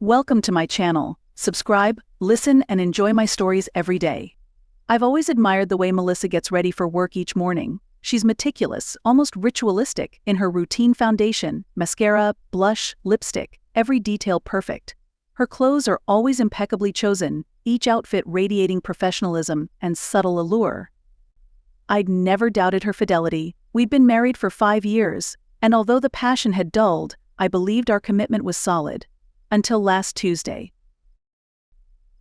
Welcome to my channel. Subscribe, listen, and enjoy my stories every day. I've always admired the way Melissa gets ready for work each morning. She's meticulous, almost ritualistic, in her routine foundation, mascara, blush, lipstick, every detail perfect. Her clothes are always impeccably chosen, each outfit radiating professionalism and subtle allure. I'd never doubted her fidelity. We'd been married for 5 years, and although the passion had dulled, I believed our commitment was solid. Until last Tuesday.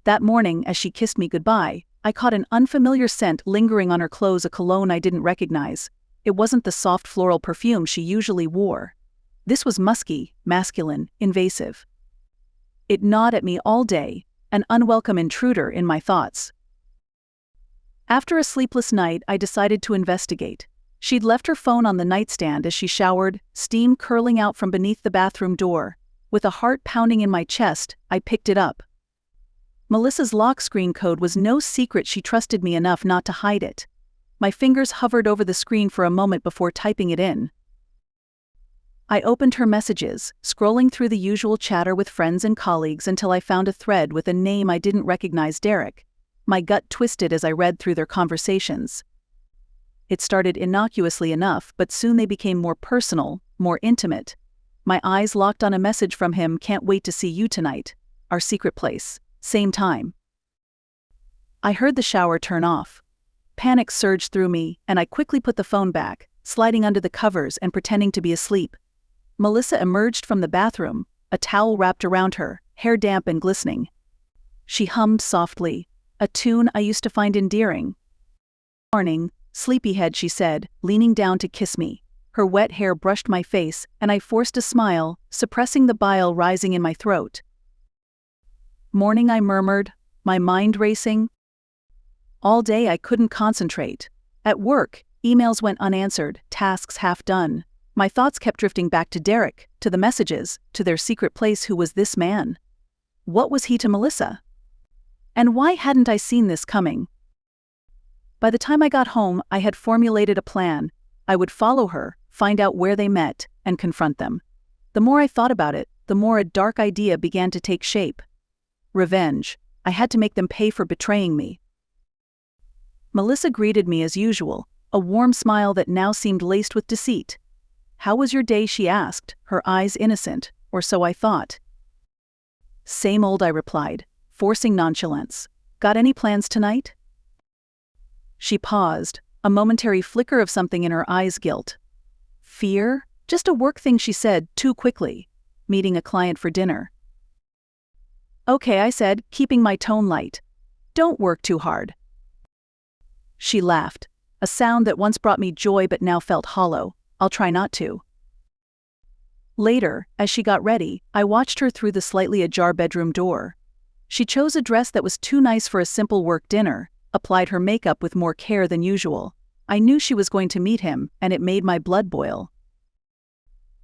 That morning, as she kissed me goodbye, I caught an unfamiliar scent lingering on her clothes, a cologne I didn't recognize. It wasn't the soft floral perfume she usually wore. This was musky, masculine, invasive. It gnawed at me all day, an unwelcome intruder in my thoughts. After a sleepless night, I decided to investigate. She'd left her phone on the nightstand as she showered, steam curling out from beneath the bathroom door. With a heart pounding in my chest, I picked it up. Melissa's lock screen code was no secret. She trusted me enough not to hide it. My fingers hovered over the screen for a moment before typing it in. I opened her messages, scrolling through the usual chatter with friends and colleagues until I found a thread with a name I didn't recognize: Derek. My gut twisted as I read through their conversations. It started innocuously enough, but soon they became more personal, more intimate. My eyes locked on a message from him: "Can't wait to see you tonight. Our secret place. Same time." I heard the shower turn off. Panic surged through me, and I quickly put the phone back, sliding under the covers and pretending to be asleep. Melissa emerged from the bathroom, a towel wrapped around her, hair damp and glistening. She hummed softly, a tune I used to find endearing. "Morning, sleepyhead," she said, leaning down to kiss me. Her wet hair brushed my face, and I forced a smile, suppressing the bile rising in my throat. "Morning," I murmured, my mind racing. All day I couldn't concentrate. At work, emails went unanswered, tasks half done. My thoughts kept drifting back to Derek, to the messages, to their secret place. Who was this man? What was he to Melissa? And why hadn't I seen this coming? By the time I got home, I had formulated a plan. I would follow her, find out where they met, and confront them. The more I thought about it, the more a dark idea began to take shape. Revenge. I had to make them pay for betraying me. Melissa greeted me as usual, a warm smile that now seemed laced with deceit. "How was your day?" she asked, her eyes innocent, or so I thought. "Same old," I replied, forcing nonchalance. "Got any plans tonight?" She paused, a momentary flicker of something in her eyes: guilt. Fear? Just a work thing, she said, too quickly. "Meeting a client for dinner." "Okay," I said, keeping my tone light. "Don't work too hard." She laughed, a sound that once brought me joy but now felt hollow. "I'll try not to." Later, as she got ready, I watched her through the slightly ajar bedroom door. She chose a dress that was too nice for a simple work dinner, applied her makeup with more care than usual. I knew she was going to meet him, and it made my blood boil.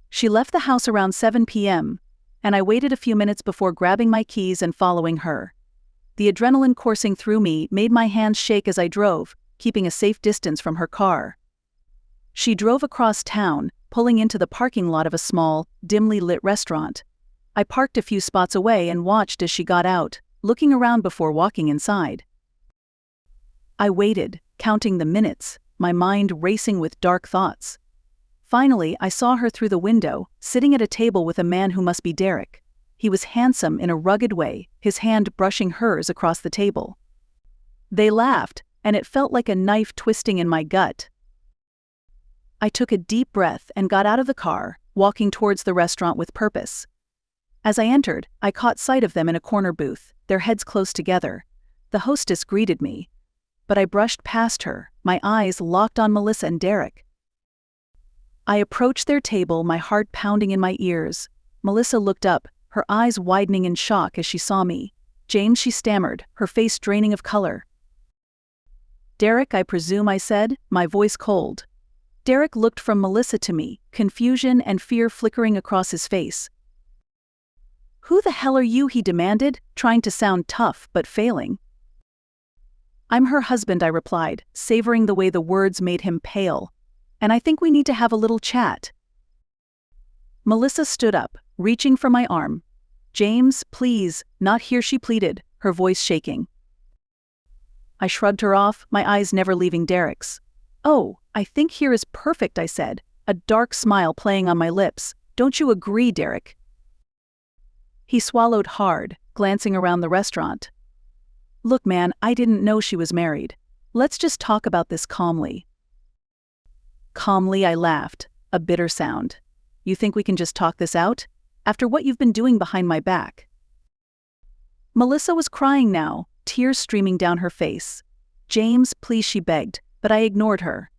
She left the house around 7 p.m., and I waited a few minutes before grabbing my keys and following her. The adrenaline coursing through me made my hands shake as I drove, keeping a safe distance from her car. She drove across town, pulling into the parking lot of a small, dimly lit restaurant. I parked a few spots away and watched as she got out, looking around before walking inside. I waited, counting the minutes, my mind racing with dark thoughts. Finally, I saw her through the window, sitting at a table with a man who must be Derek. He was handsome in a rugged way, his hand brushing hers across the table. They laughed, and it felt like a knife twisting in my gut. I took a deep breath and got out of the car, walking towards the restaurant with purpose. As I entered, I caught sight of them in a corner booth, their heads close together. The hostess greeted me, but I brushed past her, my eyes locked on Melissa and Derek. I approached their table, my heart pounding in my ears. Melissa looked up, her eyes widening in shock as she saw me. "James," she stammered, her face draining of color. "Derek, I presume," I said, my voice cold. Derek looked from Melissa to me, confusion and fear flickering across his face. "Who the hell are you?" he demanded, trying to sound tough but failing. "I'm her husband," I replied, savoring the way the words made him pale. "And I think we need to have a little chat." Melissa stood up, reaching for my arm. James, please, not here, she pleaded, her voice shaking. I shrugged her off, my eyes never leaving Derek's. Oh, I think here is perfect, I said, a dark smile playing on my lips. Don't you agree, Derek? He swallowed hard, glancing around the restaurant. Look, man, I didn't know she was married. Let's just talk about this calmly. Calmly, I laughed, a bitter sound. You think we can just talk this out? After what you've been doing behind my back? Melissa was crying now, tears streaming down her face. James, please, she begged, but I ignored her.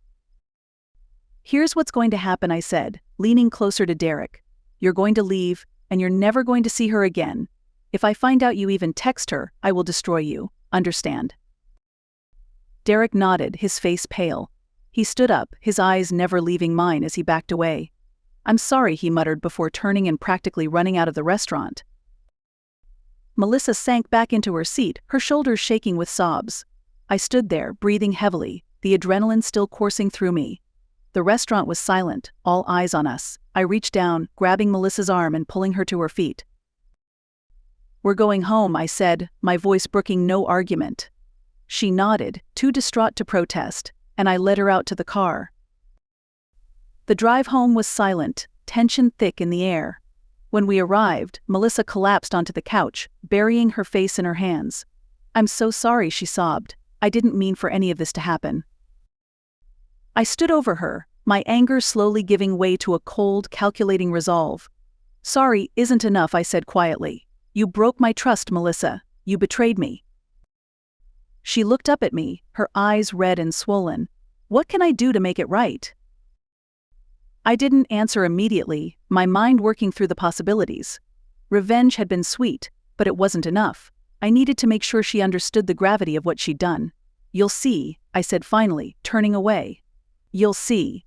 Here's what's going to happen, I said, leaning closer to Derek. You're going to leave, and you're never going to see her again. If I find out you even text her, I will destroy you, understand? Derek nodded, his face pale. He stood up, his eyes never leaving mine as he backed away. I'm sorry, he muttered before turning and practically running out of the restaurant. Melissa sank back into her seat, her shoulders shaking with sobs. I stood there, breathing heavily, the adrenaline still coursing through me. The restaurant was silent, all eyes on us. I reached down, grabbing Melissa's arm and pulling her to her feet. We're going home, I said, my voice brooking no argument. She nodded, too distraught to protest, and I led her out to the car. The drive home was silent, tension thick in the air. When we arrived, Melissa collapsed onto the couch, burying her face in her hands. I'm so sorry, she sobbed. I didn't mean for any of this to happen. I stood over her, my anger slowly giving way to a cold, calculating resolve. Sorry isn't enough, I said quietly. You broke my trust, Melissa. You betrayed me. She looked up at me, her eyes red and swollen. What can I do to make it right? I didn't answer immediately, my mind working through the possibilities. Revenge had been sweet, but it wasn't enough. I needed to make sure she understood the gravity of what she'd done. You'll see, I said finally, turning away. You'll see.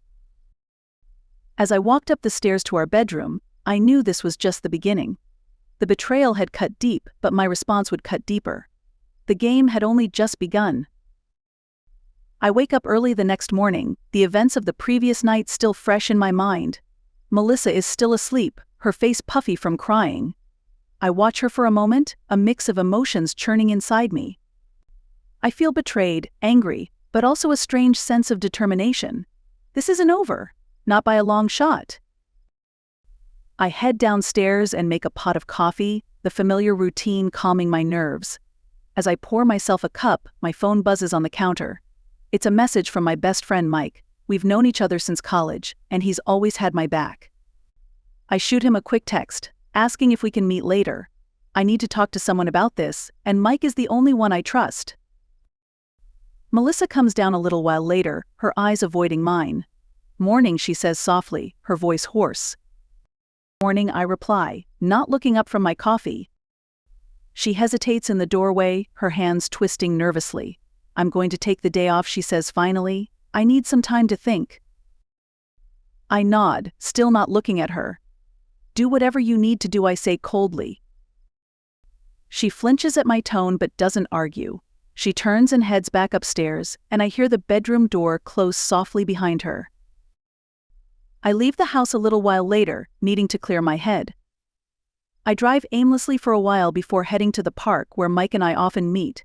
As I walked up the stairs to our bedroom, I knew this was just the beginning. The betrayal had cut deep, but my response would cut deeper. The game had only just begun. I wake up early the next morning, the events of the previous night still fresh in my mind. Melissa is still asleep, her face puffy from crying. I watch her for a moment, a mix of emotions churning inside me. I feel betrayed, angry, but also a strange sense of determination. This isn't over, not by a long shot. I head downstairs and make a pot of coffee, the familiar routine calming my nerves. As I pour myself a cup, my phone buzzes on the counter. It's a message from my best friend Mike. We've known each other since college, and he's always had my back. I shoot him a quick text, asking if we can meet later. I need to talk to someone about this, and Mike is the only one I trust. Melissa comes down a little while later, her eyes avoiding mine. Morning, she says softly, her voice hoarse. Morning, I reply, not looking up from my coffee. She hesitates in the doorway, her hands twisting nervously. I'm going to take the day off, she says finally. I need some time to think. I nod, still not looking at her. Do whatever you need to do, I say coldly. She flinches at my tone but doesn't argue. She turns and heads back upstairs, and I hear the bedroom door close softly behind her. I leave the house a little while later, needing to clear my head. I drive aimlessly for a while before heading to the park where Mike and I often meet.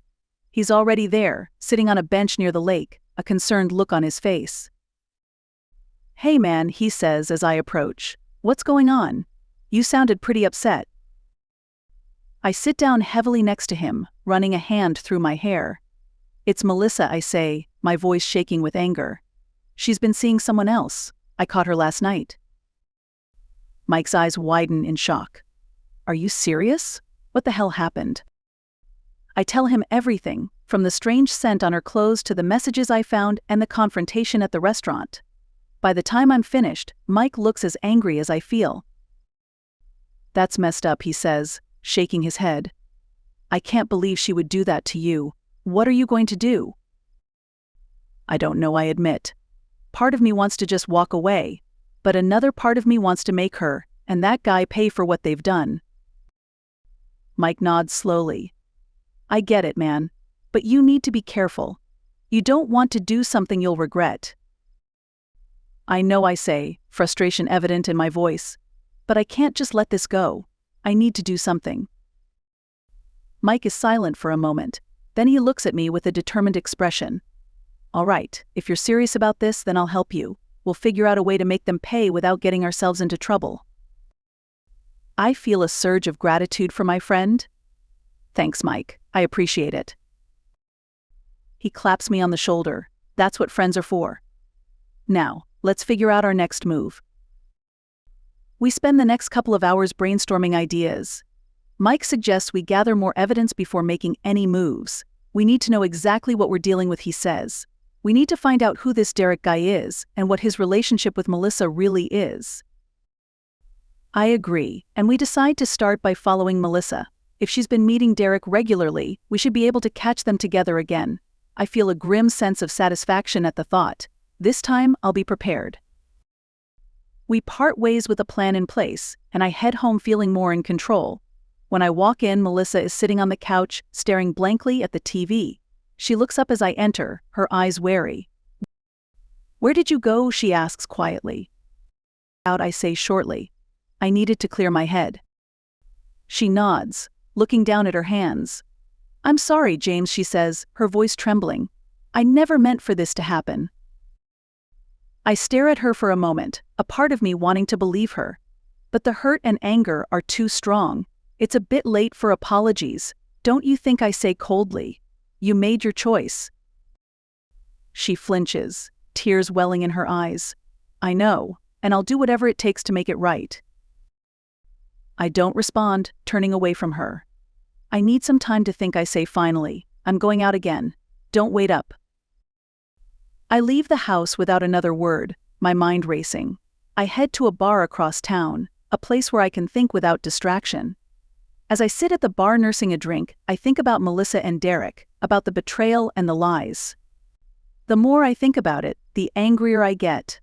He's already there, sitting on a bench near the lake, a concerned look on his face. Hey man, he says as I approach. What's going on? You sounded pretty upset. I sit down heavily next to him, running a hand through my hair. It's Melissa, I say, my voice shaking with anger. She's been seeing someone else. I caught her last night. Mike's eyes widen in shock. Are you serious? What the hell happened? I tell him everything, from the strange scent on her clothes to the messages I found and the confrontation at the restaurant. By the time I'm finished, Mike looks as angry as I feel. That's messed up, he says, shaking his head. I can't believe she would do that to you. What are you going to do? I don't know, I admit. Part of me wants to just walk away, but another part of me wants to make her and that guy pay for what they've done. Mike nods slowly. I get it, man, but you need to be careful. You don't want to do something you'll regret. I know, I say, frustration evident in my voice, but I can't just let this go. I need to do something. Mike is silent for a moment. Then he looks at me with a determined expression. All right, if you're serious about this, then I'll help you. We'll figure out a way to make them pay without getting ourselves into trouble. I feel a surge of gratitude for my friend. Thanks, Mike. I appreciate it. He claps me on the shoulder. That's what friends are for. Now, let's figure out our next move. We spend the next couple of hours brainstorming ideas. Mike suggests we gather more evidence before making any moves. We need to know exactly what we're dealing with, he says. We need to find out who this Derek guy is and what his relationship with Melissa really is. I agree, and we decide to start by following Melissa. If she's been meeting Derek regularly, we should be able to catch them together again. I feel a grim sense of satisfaction at the thought. This time, I'll be prepared. We part ways with a plan in place, and I head home feeling more in control. When I walk in, Melissa is sitting on the couch, staring blankly at the TV. She looks up as I enter, her eyes wary. "Where did you go?" she asks quietly. "Out," I say shortly. I needed to clear my head. She nods, looking down at her hands. "I'm sorry, James," she says, her voice trembling. "I never meant for this to happen." I stare at her for a moment, a part of me wanting to believe her. But the hurt and anger are too strong. "It's a bit late for apologies, don't you think?" I say coldly. "You made your choice." She flinches, tears welling in her eyes. "I know, and I'll do whatever it takes to make it right." I don't respond, turning away from her. "I need some time to think," I say finally. "I'm going out again. Don't wait up." I leave the house without another word, my mind racing. I head to a bar across town, a place where I can think without distraction. As I sit at the bar nursing a drink, I think about Melissa and Derek, about the betrayal and the lies. The more I think about it, the angrier I get.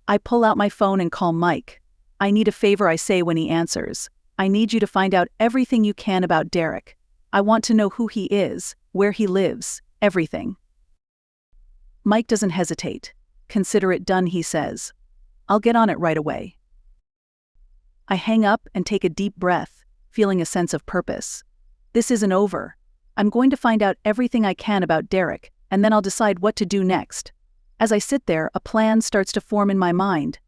I pull out my phone and call Mike. "I need a favor," I say when he answers. "I need you to find out everything you can about Derek. I want to know who he is, where he lives, everything." Mike doesn't hesitate. "Consider it done," he says. "I'll get on it right away." I hang up and take a deep breath, feeling a sense of purpose. This isn't over. I'm going to find out everything I can about Derek, and then I'll decide what to do next. As I sit there, a plan starts to form in my mind.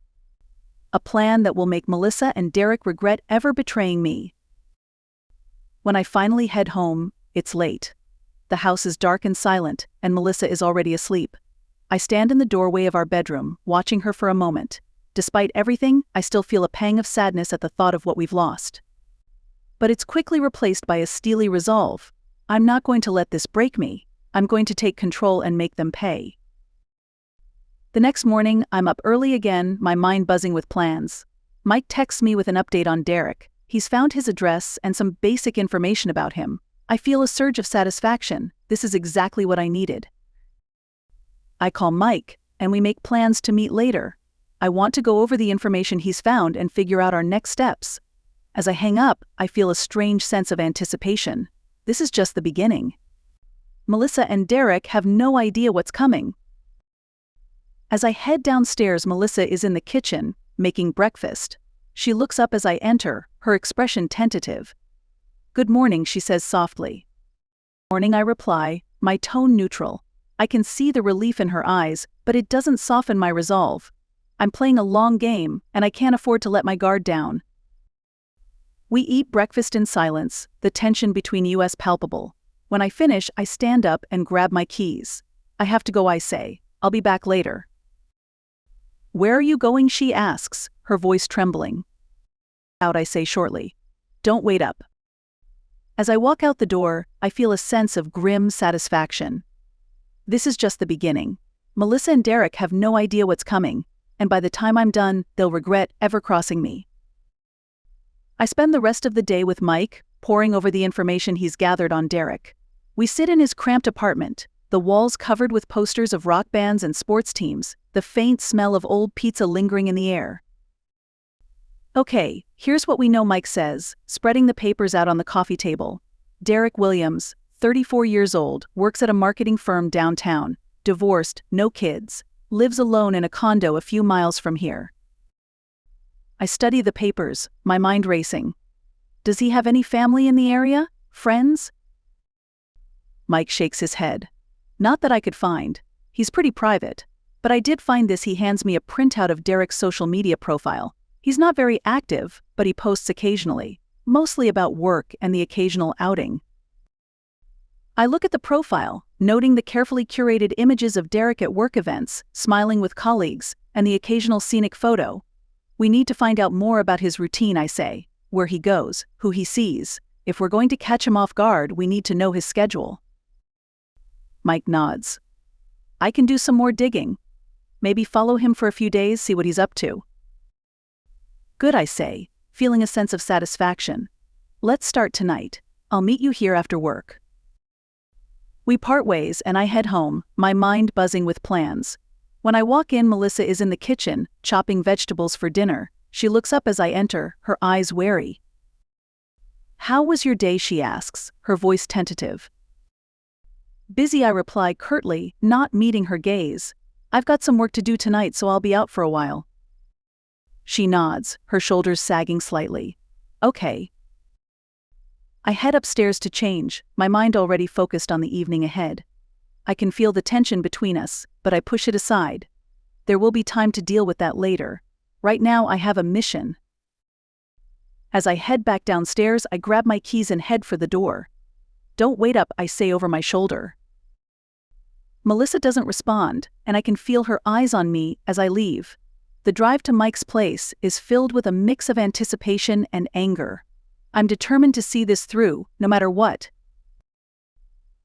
A plan that will make Melissa and Derek regret ever betraying me. When I finally head home, it's late. The house is dark and silent, and Melissa is already asleep. I stand in the doorway of our bedroom, watching her for a moment. Despite everything, I still feel a pang of sadness at the thought of what we've lost. But it's quickly replaced by a steely resolve. I'm not going to let this break me. I'm going to take control and make them pay. The next morning, I'm up early again, my mind buzzing with plans. Mike texts me with an update on Derek. He's found his address and some basic information about him. I feel a surge of satisfaction. This is exactly what I needed. I call Mike, and we make plans to meet later. I want to go over the information he's found and figure out our next steps. As I hang up, I feel a strange sense of anticipation. This is just the beginning. Melissa and Derek have no idea what's coming. As I head downstairs, Melissa is in the kitchen, making breakfast. She looks up as I enter, her expression tentative. "Good morning," she says softly. "Morning," I reply, my tone neutral. I can see the relief in her eyes, but it doesn't soften my resolve. I'm playing a long game, and I can't afford to let my guard down. We eat breakfast in silence, the tension between us palpable. When I finish, I stand up and grab my keys. "I have to go," I say. "I'll be back later." "Where are you going?" she asks, her voice trembling. "Out," I say shortly. "Don't wait up." As I walk out the door, I feel a sense of grim satisfaction. This is just the beginning. Melissa and Derek have no idea what's coming, and by the time I'm done, they'll regret ever crossing me. I spend the rest of the day with Mike, poring over the information he's gathered on Derek. We sit in his cramped apartment, the walls covered with posters of rock bands and sports teams, the faint smell of old pizza lingering in the air. "Okay, here's what we know," Mike says, spreading the papers out on the coffee table. "Derek Williams, 34 years old, works at a marketing firm downtown, divorced, no kids, lives alone in a condo a few miles from here." I study the papers, my mind racing. Does he have any family in the area? Friends? Mike shakes his head. Not that I could find. He's pretty private. But I did find this. He hands me a printout of Derek's social media profile. He's not very active, but he posts occasionally, mostly about work and the occasional outing. I look at the profile, noting the carefully curated images of Derek at work events, smiling with colleagues, and the occasional scenic photo. We need to find out more about his routine, I say, where he goes, who he sees. If we're going to catch him off guard, we need to know his schedule. Mike nods. I can do some more digging. Maybe follow him for a few days, see what he's up to. Good, I say, feeling a sense of satisfaction. Let's start tonight. I'll meet you here after work. We part ways and I head home, my mind buzzing with plans. When I walk in, Melissa is in the kitchen, chopping vegetables for dinner. She looks up as I enter, her eyes wary. How was your day, she asks, her voice tentative. Busy, I reply curtly, not meeting her gaze. I've got some work to do tonight, so I'll be out for a while. She nods, her shoulders sagging slightly. Okay. I head upstairs to change, my mind already focused on the evening ahead. I can feel the tension between us, but I push it aside. There will be time to deal with that later. Right now I have a mission. As I head back downstairs, I grab my keys and head for the door. Don't wait up, I say over my shoulder. Melissa doesn't respond, and I can feel her eyes on me as I leave. The drive to Mike's place is filled with a mix of anticipation and anger. I'm determined to see this through, no matter what.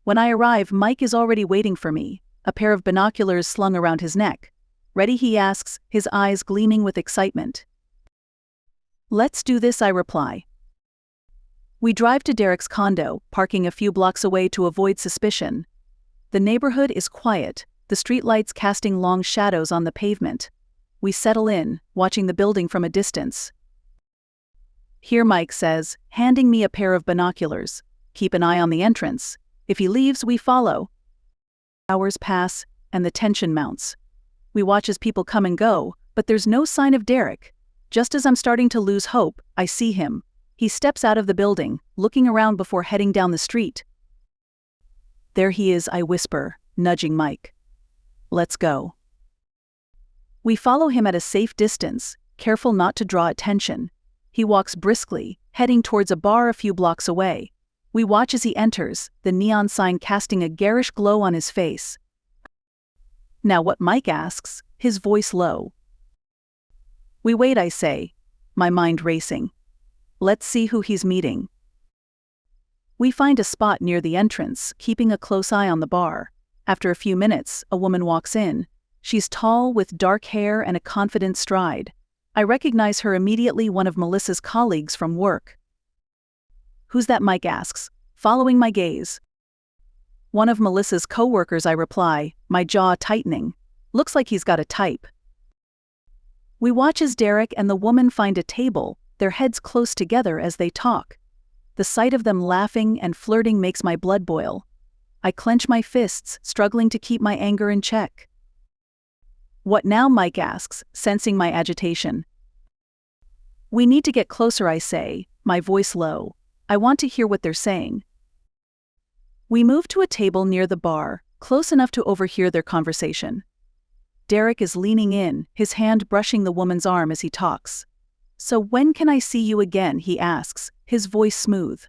When I arrive, Mike is already waiting for me, a pair of binoculars slung around his neck. Ready, he asks, his eyes gleaming with excitement. Let's do this, I reply. We drive to Derek's condo, parking a few blocks away to avoid suspicion. The neighborhood is quiet, the streetlights casting long shadows on the pavement. We settle in, watching the building from a distance. Here, Mike says, handing me a pair of binoculars. Keep an eye on the entrance. If he leaves, we follow. Hours pass, and the tension mounts. We watch as people come and go, but there's no sign of Derek. Just as I'm starting to lose hope, I see him. He steps out of the building, looking around before heading down the street. There he is, I whisper, nudging Mike. Let's go. We follow him at a safe distance, careful not to draw attention. He walks briskly, heading towards a bar a few blocks away. We watch as he enters, the neon sign casting a garish glow on his face. Now what, Mike asks, his voice low. We wait, I say, my mind racing. Let's see who he's meeting. We find a spot near the entrance, keeping a close eye on the bar. After a few minutes, a woman walks in. She's tall, with dark hair and a confident stride. I recognize her immediately, one of Melissa's colleagues from work. Who's that, Mike asks, following my gaze. One of Melissa's co-workers, I reply, my jaw tightening. Looks like he's got a type. We watch as Derek and the woman find a table, their heads close together as they talk. The sight of them laughing and flirting makes my blood boil. I clench my fists, struggling to keep my anger in check. What now, Mike asks, sensing my agitation. We need to get closer, I say, my voice low. I want to hear what they're saying. We move to a table near the bar, close enough to overhear their conversation. Derek is leaning in, his hand brushing the woman's arm as he talks. So when can I see you again, he asks, his voice smooth.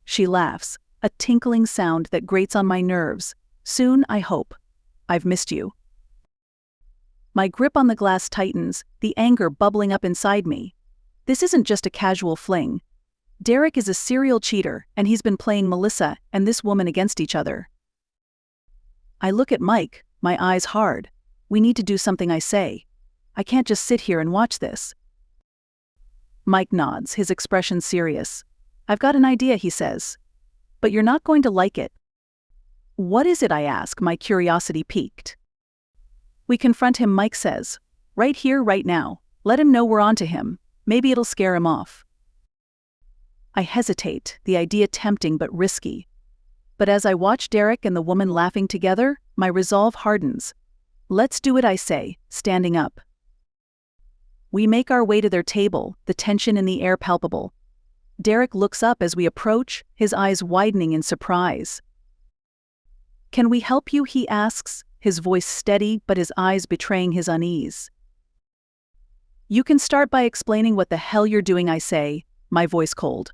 She laughs, a tinkling sound that grates on my nerves. Soon, I hope. I've missed you. My grip on the glass tightens, the anger bubbling up inside me. This isn't just a casual fling. Derek is a serial cheater, and he's been playing Melissa and this woman against each other. I look at Mike, my eyes hard. We need to do something, I say. I can't just sit here and watch this. Mike nods, his expression serious. I've got an idea, he says. But you're not going to like it. What is it, I ask, my curiosity piqued. We confront him, Mike says. Right here, right now. Let him know we're onto him. Maybe it'll scare him off. I hesitate, the idea tempting but risky. But as I watch Derek and the woman laughing together, my resolve hardens. Let's do it, I say, standing up. We make our way to their table, the tension in the air palpable. Derek looks up as we approach, his eyes widening in surprise. "Can we help you?" he asks, his voice steady but his eyes betraying his unease. "You can start by explaining what the hell you're doing," I say, my voice cold.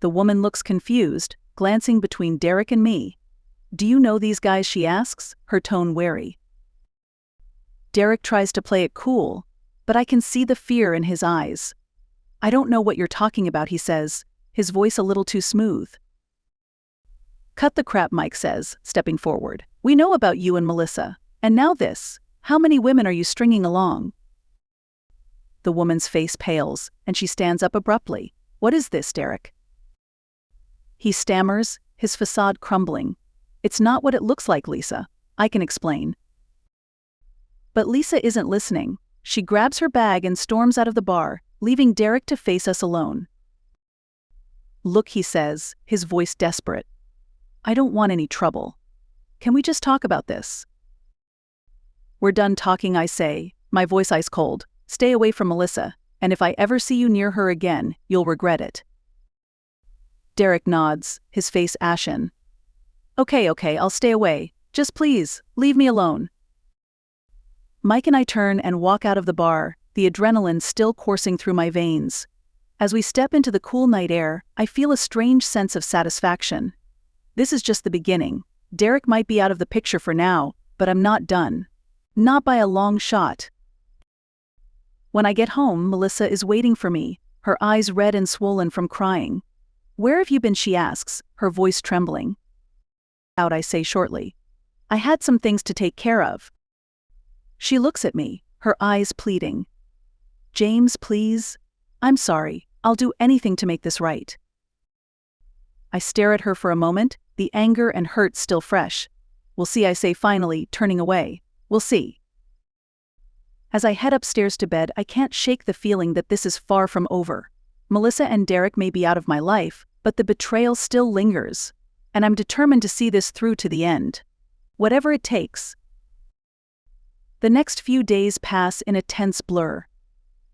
The woman looks confused, glancing between Derek and me. "Do you know these guys?" she asks, her tone wary. Derek tries to play it cool, but I can see the fear in his eyes. "I don't know what you're talking about," he says, his voice a little too smooth. "Cut the crap," Mike says, stepping forward. "We know about you and Melissa. And now this. How many women are you stringing along?" The woman's face pales, and she stands up abruptly. "What is this, Derek?" He stammers, his facade crumbling. "It's not what it looks like, Lisa. I can explain." But Lisa isn't listening. She grabs her bag and storms out of the bar, leaving Derek to face us alone. "Look," he says, his voice desperate. "I don't want any trouble. Can we just talk about this?" "We're done talking," I say, my voice ice cold. "Stay away from Melissa, and if I ever see you near her again, you'll regret it." Derek nods, his face ashen. Okay, I'll stay away. Just please, leave me alone." Mike and I turn and walk out of the bar, the adrenaline still coursing through my veins. As we step into the cool night air, I feel a strange sense of satisfaction. This is just the beginning. Derek might be out of the picture for now, but I'm not done. Not by a long shot. When I get home, Melissa is waiting for me, her eyes red and swollen from crying. "Where have you been?" she asks, her voice trembling. "Out," I say shortly. "I had some things to take care of." She looks at me, her eyes pleading. "James, please. I'm sorry. I'll do anything to make this right." I stare at her for a moment, the anger and hurt still fresh. "We'll see," I say finally, turning away. "We'll see." As I head upstairs to bed, I can't shake the feeling that this is far from over. Melissa and Derek may be out of my life, but the betrayal still lingers. And I'm determined to see this through to the end. Whatever it takes. The next few days pass in a tense blur.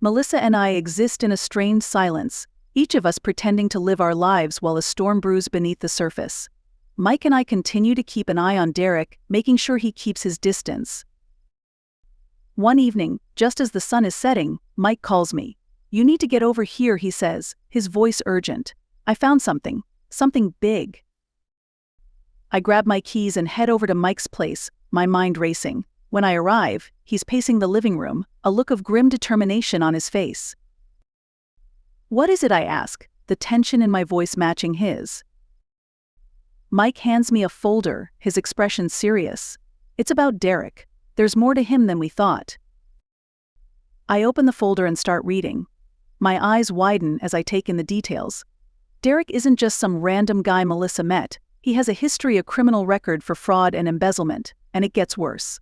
Melissa and I exist in a strained silence, each of us pretending to live our lives while a storm brews beneath the surface. Mike and I continue to keep an eye on Derek, making sure he keeps his distance. One evening, just as the sun is setting, Mike calls me. "You need to get over here," he says, his voice urgent. "I found something big." I grab my keys and head over to Mike's place, my mind racing. When I arrive, he's pacing the living room, a look of grim determination on his face. "What is it?" I ask, the tension in my voice matching his. Mike hands me a folder, his expression serious. "It's about Derek. There's more to him than we thought." I open the folder and start reading. My eyes widen as I take in the details. Derek isn't just some random guy Melissa met. He has a history, a criminal record for fraud and embezzlement, and it gets worse.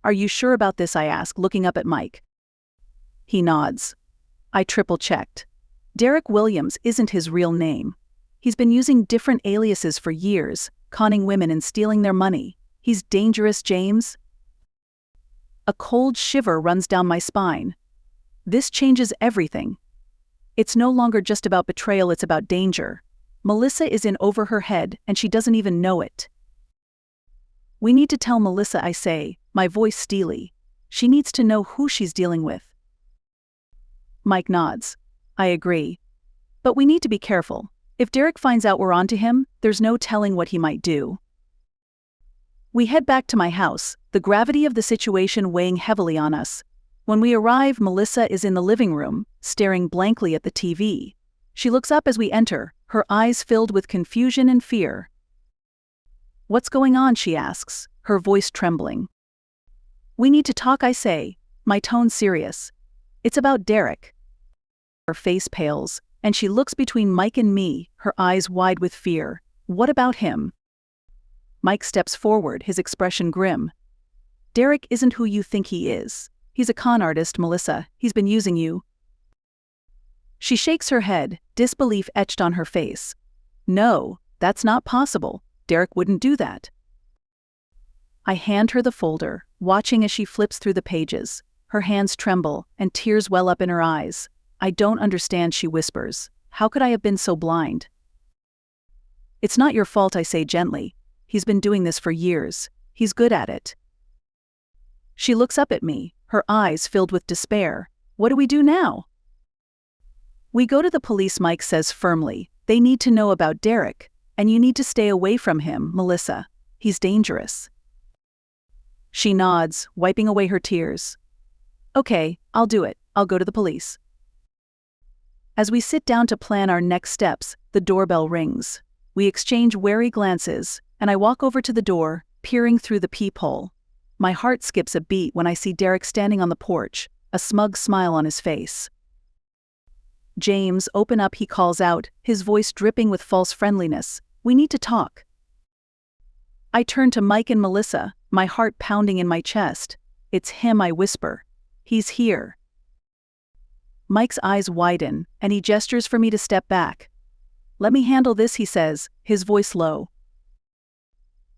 "Are you sure about this?" I ask, looking up at Mike. He nods. I triple-checked. Derek Williams isn't his real name. He's been using different aliases for years, conning women and stealing their money. He's dangerous, James. A cold shiver runs down my spine. This changes everything. It's no longer just about betrayal, it's about danger. Melissa is in over her head, and she doesn't even know it. "We need to tell Melissa," I say, my voice steely. "She needs to know who she's dealing with." Mike nods. "I agree. But we need to be careful. If Derek finds out we're onto him, there's no telling what he might do." We head back to my house, the gravity of the situation weighing heavily on us. When we arrive, Melissa is in the living room, staring blankly at the TV. She looks up as we enter, her eyes filled with confusion and fear. "What's going on?" she asks, her voice trembling. "We need to talk," I say, my tone serious. "It's about Derek." Her face pales, and she looks between Mike and me, her eyes wide with fear. "What about him?" Mike steps forward, his expression grim. "Derek isn't who you think he is. He's a con artist, Melissa. He's been using you." She shakes her head, disbelief etched on her face. "No, that's not possible. Derek wouldn't do that." I hand her the folder, watching as she flips through the pages. Her hands tremble, and tears well up in her eyes. "I don't understand," she whispers. "How could I have been so blind?" "It's not your fault," I say gently. "He's been doing this for years. He's good at it." She looks up at me, her eyes filled with despair. "What do we do now?" "We go to the police," Mike says firmly. "They need to know about Derek, and you need to stay away from him, Melissa. He's dangerous." She nods, wiping away her tears. "Okay, I'll do it. I'll go to the police." As we sit down to plan our next steps, the doorbell rings. We exchange wary glances, and I walk over to the door, peering through the peephole. My heart skips a beat when I see Derek standing on the porch, a smug smile on his face. "James, open up," he calls out, his voice dripping with false friendliness. "We need to talk." I turn to Mike and Melissa, my heart pounding in my chest. "It's him," I whisper. "He's here." Mike's eyes widen, and he gestures for me to step back. "Let me handle this," he says, his voice low.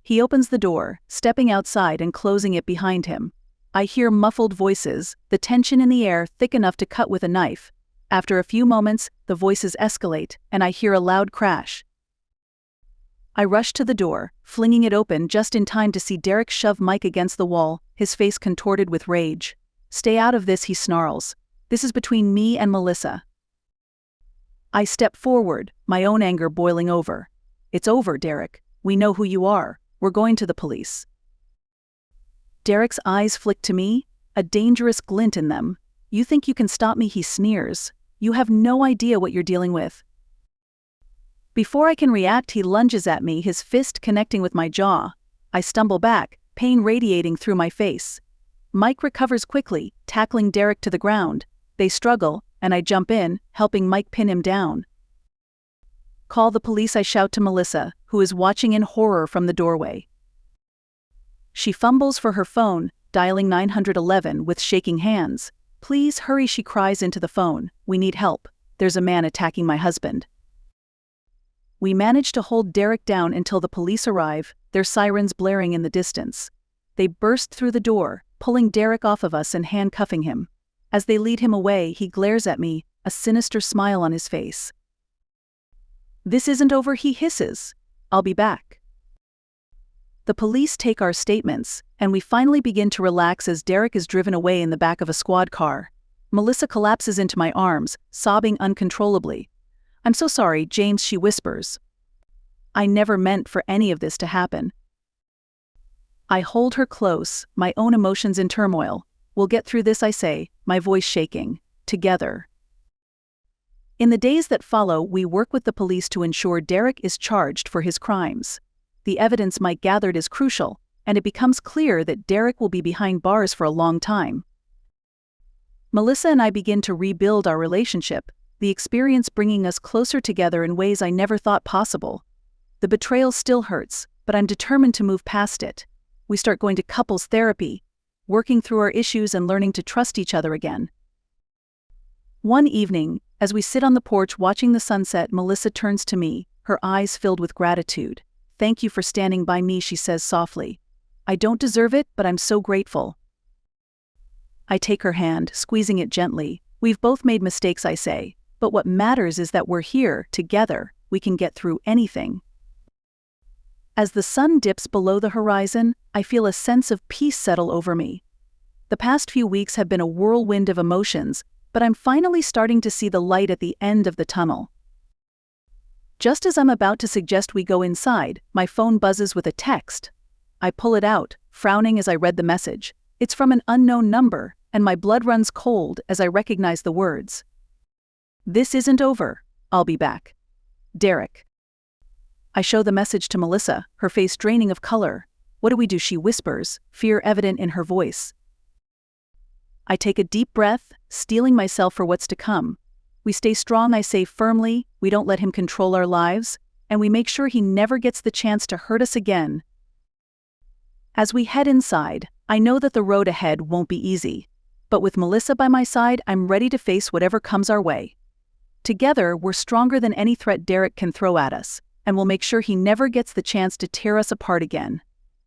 He opens the door, stepping outside and closing it behind him. I hear muffled voices, the tension in the air thick enough to cut with a knife. After a few moments, the voices escalate, and I hear a loud crash. I rush to the door, flinging it open just in time to see Derek shove Mike against the wall, his face contorted with rage. "Stay out of this," he snarls. "This is between me and Melissa." I step forward, my own anger boiling over. "It's over, Derek. We know who you are. We're going to the police." Derek's eyes flick to me, a dangerous glint in them. "You think you can stop me?" he sneers. "You have no idea what you're dealing with." Before I can react, he lunges at me, his fist connecting with my jaw. I stumble back, pain radiating through my face. Mike recovers quickly, tackling Derek to the ground. They struggle, and I jump in, helping Mike pin him down. "Call the police," I shout to Melissa, who is watching in horror from the doorway. She fumbles for her phone, dialing 911 with shaking hands. "Please hurry," she cries into the phone. "We need help. There's a man attacking my husband." We manage to hold Derek down until the police arrive, their sirens blaring in the distance. They burst through the door, pulling Derek off of us and handcuffing him. As they lead him away, he glares at me, a sinister smile on his face. "This isn't over," he hisses. "I'll be back." The police take our statements, and we finally begin to relax as Derek is driven away in the back of a squad car. Melissa collapses into my arms, sobbing uncontrollably. "I'm so sorry, James," she whispers. "I never meant for any of this to happen." I hold her close, my own emotions in turmoil. "We'll get through this," I say, my voice shaking. "Together." In the days that follow, we work with the police to ensure Derek is charged for his crimes. The evidence Mike gathered is crucial, and it becomes clear that Derek will be behind bars for a long time. Melissa and I begin to rebuild our relationship, the experience bringing us closer together in ways I never thought possible. The betrayal still hurts, but I'm determined to move past it. We start going to couples therapy, working through our issues and learning to trust each other again. One evening, as we sit on the porch watching the sunset, Melissa turns to me, her eyes filled with gratitude. "Thank you for standing by me," she says softly. "I don't deserve it, but I'm so grateful." I take her hand, squeezing it gently. "We've both made mistakes," I say, "but what matters is that we're here, together. We can get through anything." As the sun dips below the horizon, I feel a sense of peace settle over me. The past few weeks have been a whirlwind of emotions, but I'm finally starting to see the light at the end of the tunnel. Just as I'm about to suggest we go inside, my phone buzzes with a text. I pull it out, frowning as I read the message. It's from an unknown number, and my blood runs cold as I recognize the words. "This isn't over. I'll be back. Derek." I show the message to Melissa, her face draining of color. "What do we do?" she whispers, fear evident in her voice. I take a deep breath, steeling myself for what's to come. "We stay strong," I say firmly. "We don't let him control our lives, and we make sure he never gets the chance to hurt us again." As we head inside, I know that the road ahead won't be easy. But with Melissa by my side, I'm ready to face whatever comes our way. Together, we're stronger than any threat Derek can throw at us, and we'll make sure he never gets the chance to tear us apart again.